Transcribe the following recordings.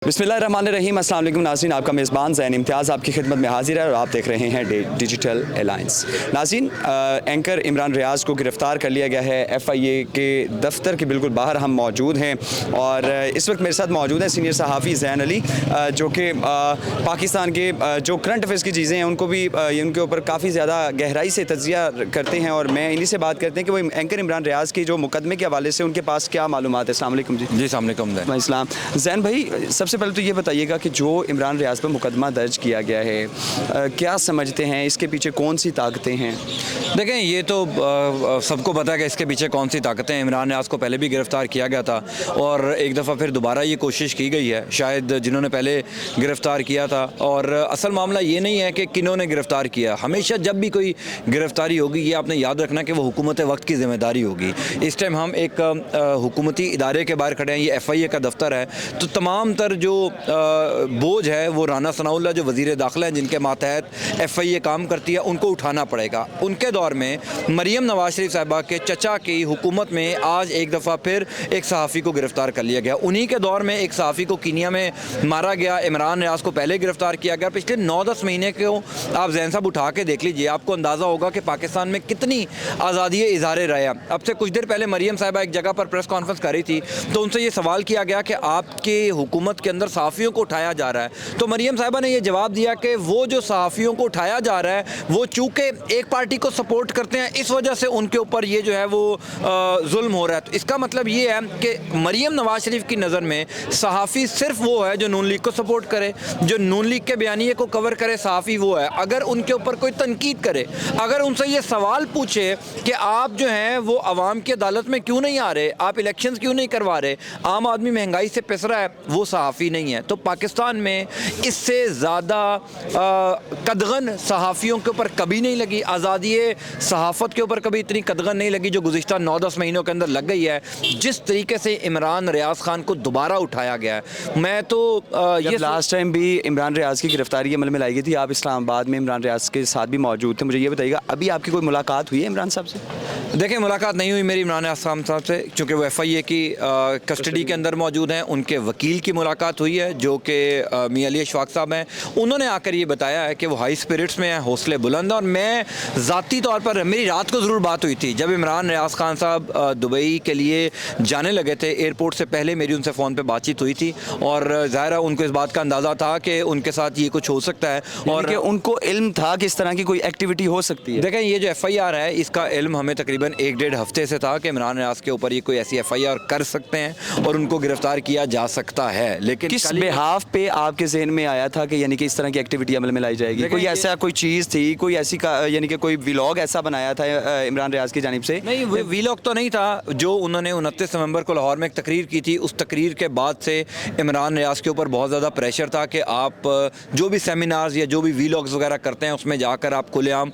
बिस्मिल्लाहिर्रहमानिर्रहीम, अस्सलाम वालेकुम नाज़रीन। आपका मेज़बान ज़ैन इम्तियाज़ आपकी खिदमत में हाजिर है और आप देख रहे हैं डिजिटल अलायंस। नाज़रीन, एंकर इमरान रियाज़ को गिरफ़्तार कर लिया गया है। FIA के दफ्तर के बिल्कुल बाहर हम मौजूद हैं और इस वक्त मेरे साथ मौजूद हैं सीनियर सहाफ़ी ज़ैन अली, जो कि पाकिस्तान के जो करंट अफेयर्स की चीज़ें हैं उनको भी उनके ऊपर काफ़ी ज़्यादा गहराई से तज्ज़िया करते हैं और मैं इन्हीं से बात करते हैं कि वो एंकर इमरान रियाज़ की जो मुकदमे के हवाले से उनके पास क्या मालूमात है। अस्सलाम वालेकुम जी। जी अस्सलाम वालेकुम इस्लाम ज़ैन भाई, सबसे पहले तो ये बताइएगा कि जो इमरान रियाज़ पर मुकदमा दर्ज किया गया है, क्या समझते हैं इसके पीछे कौन सी ताकतें हैं? देखें, ये तो सबको पता है कि इसके पीछे कौन सी ताकतें हैं। इमरान रियाज़ को पहले भी गिरफ़्तार किया गया था और एक दफ़ा फिर दोबारा ये कोशिश की गई है, शायद जिन्होंने पहले गिरफ़्तार किया था। और असल मामला ये नहीं है कि किन्होंने गिरफ़्तार किया। हमेशा जब भी कोई गिरफ़्तारी होगी, ये आपने याद रखना कि वो हुकूमत वक्त की ज़िम्मेदारी होगी। इस टाइम हम एक हुकूमती इदारे के बाहर खड़े हैं, ये FIA का दफ्तर है, तो तमाम तर जो बोझ है वो राना सनाउल्लाह जो वज़ीर दाखिला हैं, जिनके मातहत FIA काम करती है, उनको उठाना पड़ेगा। उनके दौर में मरियम नवाज शरीफ साहिबा के चचा की हुकूमत में आज एक दफ़ा फिर एक सहाफ़ी को गिरफ़्तार कर लिया गया। उन्हीं के दौर में एक सहाफ़ी को कीनिया में मारा गया। इमरान रियाज़ को पहले गिरफ़्तार किया गया। पिछले 9-10 महीने को आप ज़ैन साहब उठा के देख लीजिए, आपको अंदाज़ा होगा कि पाकिस्तान में कितनी आज़ादी इज़हार राय। अब से कुछ देर पहले मरियम साहिबा एक जगह पर प्रेस कॉन्फ्रेंस कर रही थी, तो उनसे ये सवाल किया गया कि आपकी हुकूमत के अंदर सहाफ़ियों को उठाया जा रहा है। तो मरियम साहिबा ने यह जवाब दिया कि वो जो सहाफ़ियों को उठाया जा रहा है वो चूँकि एक पार्टी को सपोर्ट करते हैं, इस वजह से उनके ऊपर ये जो है वो जुल्म हो रहा है। तो इसका मतलब ये है कि मरियम नवाज शरीफ की नज़र में सहाफ़ी सिर्फ वो है जो नून लीग को सपोर्ट करे, जो नून लीग के बयानिए को कवर करे, सहाफ़ी वो है। अगर उनके ऊपर कोई तनकीद करे, अगर उनसे ये सवाल पूछे कि आप जो हैं वो अवाम की अदालत में क्यों नहीं आ रहे, आप इलेक्शंस क्यों नहीं करवा रहे, आम आदमी महंगाई से पिस रहा है, वो सहाफ़ी नहीं है। तो पाकिस्तान में इससे ज़्यादा कदगन सहाफ़ियों के ऊपर कभी नहीं लगी, आज़ादी सहाफ़त के ऊपर कभी इतनी कदगन नहीं लगी जो गुज़िश्ता 9-10 महीनों के अंदर लग गई है। जिस तरीके से इमरान रियाज़ खान को दोबारा उठाया गया है, मैं तो ये लास्ट टाइम भी इमरान रियाज़ की गिरफ्तारी अमल में लाई गई थी, आप इस्लामाबाद में इमरान रियाज़ के साथ भी मौजूद थे। मुझे ये बताइएगा, अभी आपकी कोई मुलाकात हुई है इमरान साहब से? देखिए, मुलाकात नहीं हुई मेरी इमरान रियाज़ खान साहब से, चूँकि वो FIA की कस्टडी के अंदर मौजूद हैं। उनके वकील की मुलाकात हुई है जो कि मियां अली अशफाक साहब हैं। उन्होंने आकर ये बताया है कि वो हाई स्पिरिट्स में हैं, हौसले बुलंद। और मैं ज़ाती तौर पर, मेरी रात को ज़रूर बात हुई थी जब इमरान रियाज़ खान साहब दुबई के लिए जाने लगे थे। एयरपोर्ट से पहले मेरी उनसे फ़ोन पर बातचीत हुई थी और ज़ाहिर है उनको इस बात का अंदाज़ा था कि उनके साथ ये कुछ हो सकता है और उनको इल्म था कि इस तरह की कोई एक्टिविटी हो सकती है। देखें, ये जो FIR है इसका इल्म हमें तकरीबन 1-1.5 हफ्ते से था कि इमरान रियाज़ के ऊपर ये कोई ऐसी FIR कर सकते हैं और उनको गिरफ्तार किया जा सकता है। लेकिन किस बिहाफ पे आपके जहन में आया था कि यानी कि इस तरह की एक्टिविटी अमल में लाई जाएगी? कोई ऐसा कोई चीज़ थी, कोई ऐसी यानी कि कोई व्लॉग ऐसा बनाया था इमरान रियाज़ की जानिब से? नहीं, व्लॉग तो नहीं था। जो उन्होंने 29 नवंबर को लाहौर में एक तकरीर की थी, उस तकरीर के बाद से इमरान रियाज़ के ऊपर बहुत ज़्यादा प्रेशर था कि आप जो भी सेमिनार्स या जो भी व्लॉग्स वगैरह करते हैं उसमें जाकर आप खुलेआम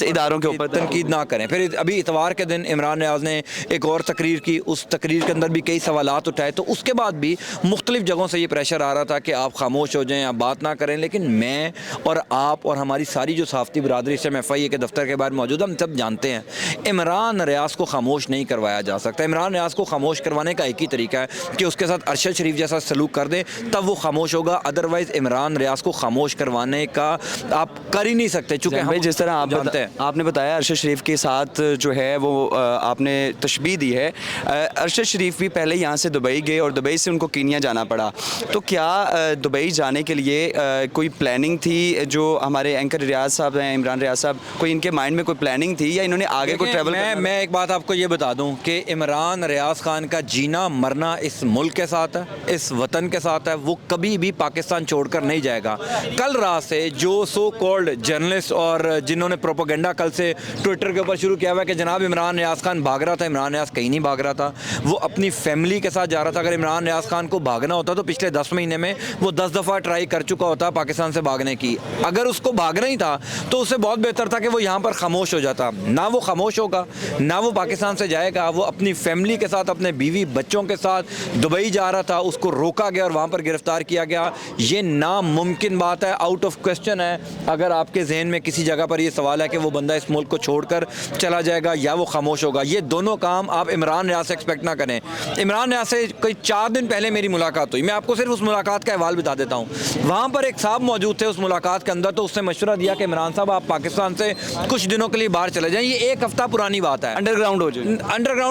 इदारों के ऊपर तनकीद ना करें। फिर अभी इतवार के दिन इमरान रियाज़ ने एक और तकरीर की, उस तकरीर के अंदर भी कई सवालात उठाए। तो उसके बाद भी मुख्तलिफ जगहों से ये प्रेशर आ रहा था कि आप खामोश हो जाएं, आप बात ना करें। लेकिन मैं और आप और हमारी सारी जो सहाफ़ती बरादरी से FIA के दफ्तर के बाहर मौजूद, हम सब जानते हैं इमरान रियाज़ को खामोश नहीं करवाया जा सकता। इमरान रियाज़ को खामोश करवाने का एक ही तरीका है कि उसके साथ अरशद शरीफ जैसा सलूक कर दें, तब वो खामोश होगा। अदरवाइज़ इमरान रियाज़ को खामोश करवाने का आप कर ही नहीं सकते। चूँकि हम जिस तरह आप जानते हैं, आपने बताया अरशद शरीफ के साथ जो है वो आपने तशबीह दी है। अरशद शरीफ भी पहले यहाँ से दुबई गए और दुबई से उनको कीनिया जाना पड़ा। तो क्या दुबई जाने के लिए कोई प्लानिंग थी? जो हमारे एंकर रियाज़ साहब हैं, इमरान रियाज़ साहब, कोई इनके माइंड में कोई प्लानिंग थी या इन्होंने आगे कोई ट्रैवल? मैं एक बात आपको ये बता दूं कि इमरान रियाज़ खान का जीना मरना इस मुल्क के साथ है, इस वतन के साथ है। वो कभी भी पाकिस्तान छोड़कर नहीं जाएगा। कल रात से जो सो कॉल्ड जर्नलिस्ट और जिन्होंने प्रोपेगेंडा कल से ट्विटर के ऊपर शुरू किया हुआ है कि जनाब इमरान रियाज़ खान भाग रहा था, इमरान रियाज़ कहीं नहीं भाग रहा था, वो अपनी फैमिली के साथ जा रहा था। अगर इमरान रियाज़ खान को भागना होता तो पिछले 10 महीने में वो 10 दफ़ा ट्राई कर चुका होता पाकिस्तान से भागने की। अगर उसको भागना ही था तो उससे बहुत बेहतर था कि वो यहाँ पर खामोश हो जाता। ना वो खामोश होगा, ना वो पाकिस्तान से जाएगा। वो अपनी फैमिली के साथ, अपने बीवी बच्चों के साथ दुबई जा रहा था, उसको रोका गया और वहाँ पर गिरफ्तार किया गया। ये नामुमकिन बात है, आउट ऑफ क्वेश्चन है। अगर आपके जहन में किसी जगह पर ये सवाल है कि वो बंदा इस मुल्क को छोड़कर चला जाएगा या वो खामोश होगा, ये दोनों काम आप इमरान रियाज़ से एक्सपेक्ट ना करें। इमरान रियाज़ से कोई 4 दिन पहले मेरी मुलाकात हुई, मैं आपको सिर्फ उस मुलाकात का अहवाल बता देता हूँ। वहाँ पर एक साहब मौजूद थे उस मुलाकात के अंदर, तो उसने मशवरा दिया कि इमरान साहब आप पाकिस्तान से कुछ दिनों के लिए बाहर चले जाएं। ये एक हफ्ता पुरानी बात है, अंडरग्राउंड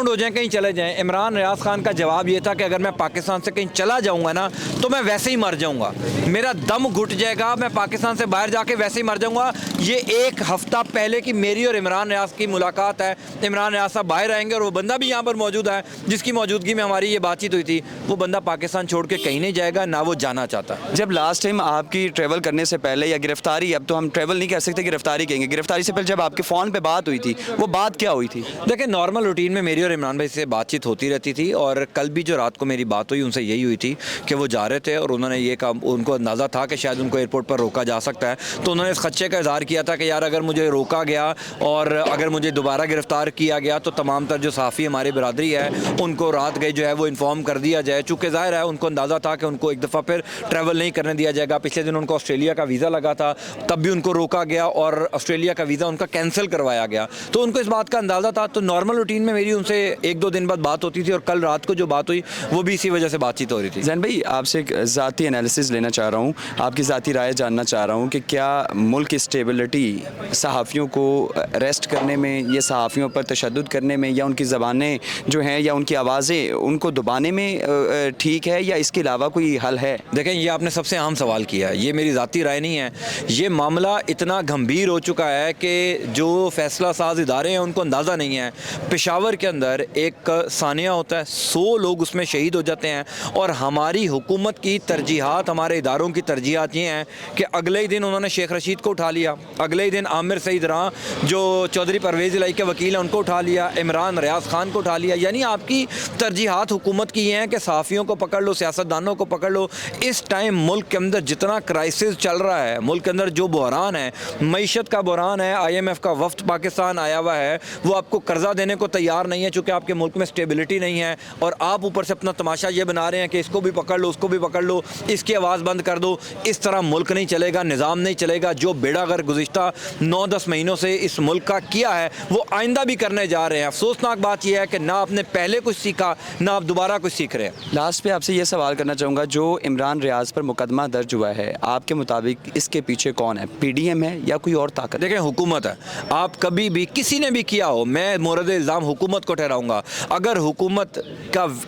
हो जाए, कहीं चले जाएं। इमरान रियाज खान का जवाब ये था कि अगर मैं पाकिस्तान से कहीं चला जाऊंगा ना तो मैं वैसे ही मर जाऊंगा, मेरा दम घुट जाएगा, मैं पाकिस्तान से बाहर जाके वैसे ही मर जाऊंगा। ये एक हफ्ता पहले की मेरी और इमरान रियाज की मुलाकात है। इमरान रियाज साहब बाहर आएंगे और वो बंदा भी यहाँ पर मौजूद है जिसकी मौजूदगी में हमारी ये बातचीत हुई थी। वो बंदा पाकिस्तान छोड़ के कहीं नहीं जाएगा, ना वो जाना चाहता। जब लास्ट टाइम आपकी ट्रैवल करने से पहले या गिरफ्तारी, अब तो हम ट्रैवल नहीं कह सकते, गिरफ्तारी कहेंगे, गिरफ्तारी से पहले जब आपके फ़ोन पे बात हुई थी, वो बात क्या हुई थी? देखिए, नॉर्मल रूटीन में मेरी और इमरान भाई से बातचीत होती रहती थी, और कल भी जो रात को मेरी बात हुई उनसे यही हुई थी कि वो जा रहे थे और उन्होंने ये काम, उनको अंदाज़ा था कि शायद उनको एयरपोर्ट पर रोका जा सकता है, तो उन्होंने इस खदशे का इजहार किया था कि यार अगर मुझे रोका गया और अगर मुझे दोबारा गिरफ्तार किया गया तो तमाम तर जो सहाफ़ी हमारी बरादरी है उनको रात गई जो है वो इन्फॉर्म कर दिया जाए। चूँकि ज़ाहिर है उनको अंदाज़ा था कि उनको एक दफ़ा फिर ट्रैवल नहीं करने दिया जाएगा। पिछले दिन उनको ऑस्ट्रेलिया का वीज़ा लगा था, तब भी उनको रोका गया और ऑस्ट्रेलिया का वीज़ा उनका कैंसिल करवाया गया, तो उनको इस बात का अंदाज़ा था। तो नॉर्मल रूटीन में मेरी उनसे 1-2 दिन बाद बात होती थी और कल रात को जो बात हुई वो भी इसी वजह से बातचीत हो रही थी। जैन भाई, आपसे एक ज़ाती एनालिसिस लेना चाह रहा हूँ, आपकी ज़ाती राय जानना चाह रहा हूँ कि क्या मुल्क की स्टेबिलिटी सहाफ़ियों को अरेस्ट करने में या सहाफ़ियों पर तशद्दुद करने में या उनकी ज़बानें जो हैं या उनकी आवाज़ें उनको दबाने में ठीक है, या इसके अलावा कोई हल है? देखें, ये आपने सबसे अहम सवाल किया है, ये मेरी ज़ाती राय नहीं है। ये मामला इतना गंभीर हो चुका है कि जो फैसला साज इदारे हैं उनको अंदाज़ा नहीं है। पेशावर के अंदर एक सानिया होता है, 100 लोग उसमें शहीद हो जाते हैं, और हमारी हुकूमत की तरजीहात, हमारे इदारों की तरजीहात ये हैं कि अगले ही दिन उन्होंने शेख रशीद को उठा लिया, अगले ही दिन आमिर सईद रां जो चौधरी परवेज़ इलाही के वकील हैं उनको उठा लिया, इमरान रियाज खान को उठा लिया। यानी आपकी तरजीहात हुकूमत की ये हैं कि सहाफ़ियों को पकड़ लो, सियासतदानों को पकड़ लो। इस टाइम मुल्क के अंदर जितना क्राइसिस चल रहा है, मुल्क के अंदर जो बहरान है, मईशत का बहरान है, IMF का वफ्द पाकिस्तान आया हुआ है, वो आपको कर्जा देने को तैयार नहीं है चूँकि आपके मुल्क में स्टेबिलिटी नहीं है, और आप ऊपर से अपना तमाशा ये बना रहे हैं कि इसको भी पकड़ लो, उसको भी पकड़ लो, इसकी आवाज़ बंद कर दो। इस तरह मुल्क नहीं चलेगा, निज़ाम नहीं चलेगा। जो बेड़ा गर्क गुज़िश्ता 9-10 महीनों से इस मुल्क का किया है वो आइंदा भी करने जा रहे हैं। अफसोसनाक बात यह है कि ना आपने पहले कुछ सीखा, ना आप दोबारा कुछ सीख रहे हैं। लास्ट पे आपसे ये सवाल करना चाहूँगा, जो इमरान रियाज पर मुकदमा दर्ज हुआ है, आपके मुताबिक इसके पीछे कौन है? PDM है या कोई और ताकत? देखें, हुकूमत है। आप कभी भी किसी ने भी किया हो, मैं मोरद इल्ज़ाम हुकूमत को ठहराऊँगा। अगर हुकूमत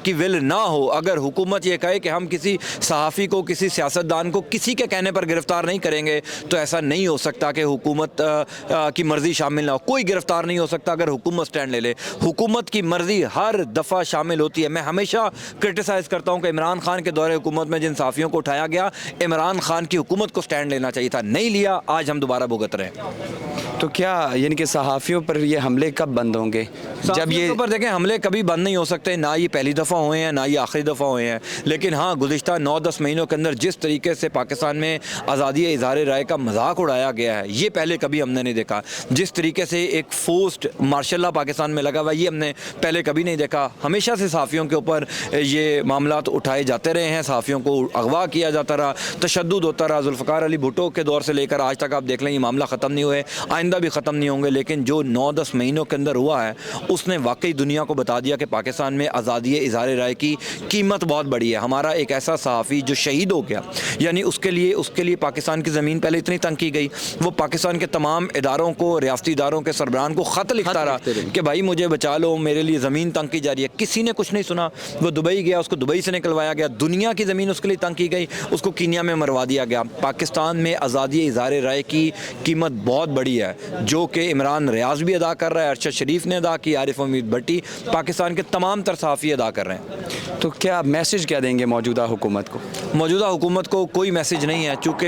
की विल ना हो, अगर हुकूमत ये कहे कि हम किसी सहाफ़ी को, किसी सियासतदान को किसी के कहने पर गिरफ़्तार नहीं करेंगे, तो ऐसा नहीं हो सकता कि हुकूमत की मर्ज़ी शामिल ना हो। कोई गिरफ़्तार नहीं हो सकता अगर हुकूमत स्टैंड ले ले। हुकूमत की मर्ज़ी हर दफ़ा शामिल होती है। मैं हमेशा क्रिटिसाइज़ करता हूँ कि इमरान खान के दौरे हुकूमत में जिन सहाफ़ियों को उठाया गया, इमरान खान की हुकूमत को स्टैंड लेना चाहिए था, नहीं लिया, आज हम दोबारा भुगत रहे हैं। तो क्या यानी कि सहाफ़ियों पर ये हमले कब बंद होंगे? जब ये पर देखें, हमले कभी बंद नहीं हो सकते, ना ये पहली दफ़ा हुए हैं ना ये आखिरी दफ़ा हुए हैं। लेकिन हाँ, गुज़िश्ता 9-10 महीनों के अंदर जिस तरीके से पाकिस्तान में आज़ादी इज़हार राय का मजाक उड़ाया गया है, ये पहले कभी हमने नहीं देखा। जिस तरीके से एक फोर्स्ड मार्शल लॉ पाकिस्तान में लगा हुआ, ये हमने पहले कभी नहीं देखा। हमेशा से सहाफ़ियों के ऊपर ये मामला उठाए जाते रहे हैं, सहाफ़ियों को अगवा किया जाता रहा, तशद्दुद होता रहा। जुल्फ़िकार अली भुट्टो के दौर से लेकर आज तक आप देख लें, ये मामला ख़त्म नहीं हुए, आइंदा भी ख़त्म नहीं होंगे। लेकिन जो 9-10 महीनों के अंदर हुआ है, उसने वाकई दुनिया को बता दिया कि पाकिस्तान में आज़ादी इज़हार राय की कीमत बहुत बड़ी है। हमारा एक ऐसा सहाफ़ी जो शहीद हो गया, यानी उसके लिए पाकिस्तान की ज़मीन पहले इतनी तंग की गई, वो पाकिस्तान के तमाम इदारों को, रियासती इदारों के सरबराहान को ख़त लिखता रहा कि भाई मुझे बचा लो, मेरे लिए ज़मीन तंग की जा रही है। किसी ने कुछ नहीं सुना। वो दुबई गया, उसको दुबई से निकलवाया गया, दुनिया की ज़मीन उसके लिए तंग की गई, उसको कीनिया में मरवा दिया गया। पाकिस्तान में आज़ादी इज़हार राय की कीमत बहुत बड़ी है, जो कि इमरान रियाज भी अदा कर रहा है, अरशद शरीफ ने अदा की, आरिफ उम्मीद भट्टी, पाकिस्तान के तमाम तर सहाफ़ी अदा कर रहे हैं। तो क्या मैसेज क्या देंगे मौजूदा हुकूमत को? मौजूदा हुकूमत को कोई मैसेज नहीं है, चूँकि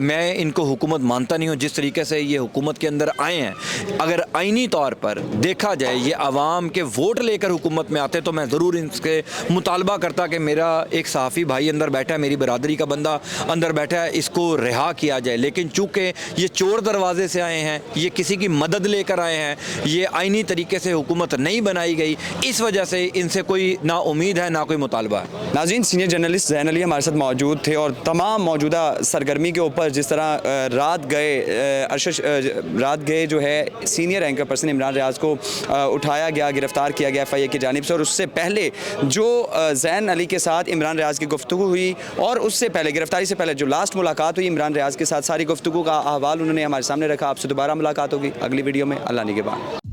मैं इनको हुकूमत मानता नहीं हूँ। जिस तरीके से ये हुकूमत के अंदर आए हैं, अगर आइनी तौर पर देखा जाए, ये आवाम के वोट लेकर हुकूमत में आते, तो मैं ज़रूर इनसे मुतालबा करता कि मेरा एक सहाफ़ी भाई अंदर बैठा है, मेरी बरादरी का बंदा अंदर बैठा है, इसको रिहा किया जाए। लेकिन चूँकि ये चोर दरवाजे से आए हैं, ये किसी की मदद लेकर आए हैं, ये आईनी तरीके से हुकूमत नहीं बनाई गई, इस वजह से इनसे कोई ना उम्मीद है ना कोई मुतालबा है। नाज़रीन, सीनियर जर्नलिस्ट ज़ैन अली हमारे साथ मौजूद थे और तमाम मौजूदा सरगर्मी के ऊपर जिस तरह रात गए जो है senior anchor person Imran Riaz को उठाया गया, गिरफ्तार किया गया FIA की जानिब से, और उससे पहले जो ज़ैन अली के साथ इमरान रियाज की गुफ्तगू हुई और उससे पहले गिरफ्तारी से पहले जो लास्ट मुलाकात हुई इमरान रियाज के साथ, सारी गुफ्तगू का अहवाल उन्होंने हमारे सामने रखा। आपसे दोबारा मुलाकात होगी अगली वीडियो में। अल्लाह निगहबान।